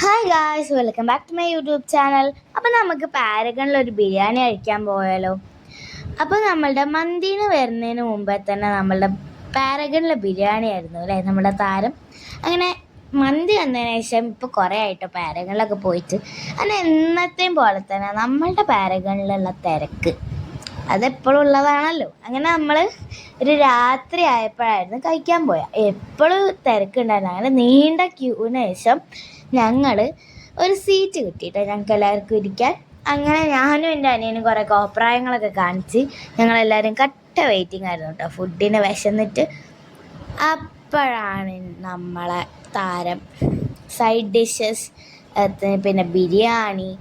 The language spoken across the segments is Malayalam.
Hi guys, welcome back to my YouTube channel. അപ്പോൾ നമുക്ക് പാരഗണിലൊരു ബിരിയാണി കഴിക്കാൻ പോയാലോ? അപ്പോൾ നമ്മളുടെ മന്തിന് വരുന്നതിന് മുമ്പേ തന്നെ നമ്മളുടെ പാരഗണിലെ ബിരിയാണി ആയിരുന്നു അല്ലേ നമ്മുടെ താരം. അങ്ങനെ മന്തി വന്നതിന് ശേഷം ഇപ്പോൾ കുറേ ആയിട്ടോ പാരഗണിലൊക്കെ പോയിട്ട്. അങ്ങനെ എന്നത്തെയും പോലെ തന്നെ നമ്മളുടെ പാരഗണിലുള്ള തിരക്ക് അതെപ്പോഴും ഉള്ളതാണല്ലോ. അങ്ങനെ നമ്മൾ ഒരു രാത്രി ആയപ്പോഴായിരുന്നു കഴിക്കാൻ പോയത്. എപ്പോഴും തിരക്കുണ്ടായിരുന്നു. അങ്ങനെ നീണ്ട ക്യൂവിന് ശേഷം ഞങ്ങൾ ഒരു സീറ്റ് കിട്ടിയിട്ടോ ഞങ്ങൾക്ക് എല്ലാവർക്കും ഇരിക്കാൻ. അങ്ങനെ ഞാനും എൻ്റെ അനിയനും കുറേ കോപ്രായങ്ങളൊക്കെ കാണിച്ച് ഞങ്ങളെല്ലാവരും കട്ട വെയിറ്റിംഗ് ആയിരുന്നു കേട്ടോ ഫുഡിന് വിശന്നിട്ട്. അപ്പോഴാണ് നമ്മളെ താരം സൈഡ് ഡിഷസ്, പിന്നെ ബിരിയാണി,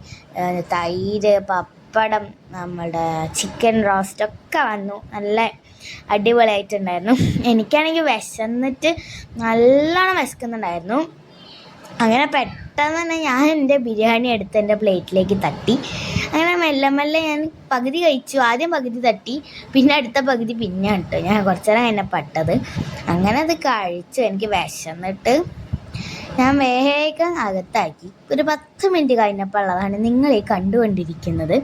തൈര്, പപ്പടം, നമ്മുടെ ചിക്കൻ റോസ്റ്റൊക്കെ വന്നു. നല്ല അടിപൊളിയായിട്ടുണ്ടായിരുന്നു. എനിക്കാണെങ്കിൽ വിശന്നിട്ട് നല്ലോണം വിശക്കുന്നുണ്ടായിരുന്നു. അങ്ങനെ പെട്ടെന്ന് തന്നെ ഞാൻ എൻ്റെ ബിരിയാണി എടുത്ത് എൻ്റെ പ്ലേറ്റിലേക്ക് തട്ടി. അങ്ങനെ മെല്ലെ മെല്ലെ ഞാൻ പകുതി കഴിച്ചു. ആദ്യം പകുതി തട്ടി, പിന്നെ അടുത്ത പകുതി പിന്നെ കേട്ടോ ഞാൻ കുറച്ച് നേരം എന്നെ പെട്ടത്. അങ്ങനെ അത് കഴിച്ചു. എനിക്ക് വിശന്നിട്ട് ഞാൻ വേഗം അകത്താക്കി. ഒരു 10 മിനിറ്റ് കഴിഞ്ഞപ്പോൾ ഉള്ളതാണ് നിങ്ങൾ ഈ കണ്ടുകൊണ്ടിരിക്കുന്നത്.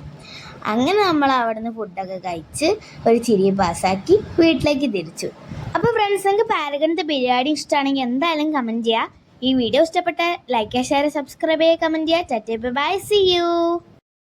അങ്ങനെ നമ്മൾ അവിടെ നിന്ന് ഫുഡൊക്കെ കഴിച്ച് ഒരു ചിരി പാസ്സാക്കി വീട്ടിലേക്ക് തിരിച്ചു. അപ്പോൾ ഫ്രണ്ട്സ്, നിങ്ങൾക്ക് പാരഗണിൻ്റെ ബിരിയാണി ഇഷ്ടമാണെങ്കിൽ എന്തായാലും കമൻറ്റ് ചെയ്യുക. ഈ വീഡിയോ ഇഷ്ടപ്പെട്ട ലൈക്ക്, ഷെയർ, സബ്സ്ക്രൈബ് ചെയ്യുക, കമൻറ്റ് ചെയ്യുക. Bye, see U.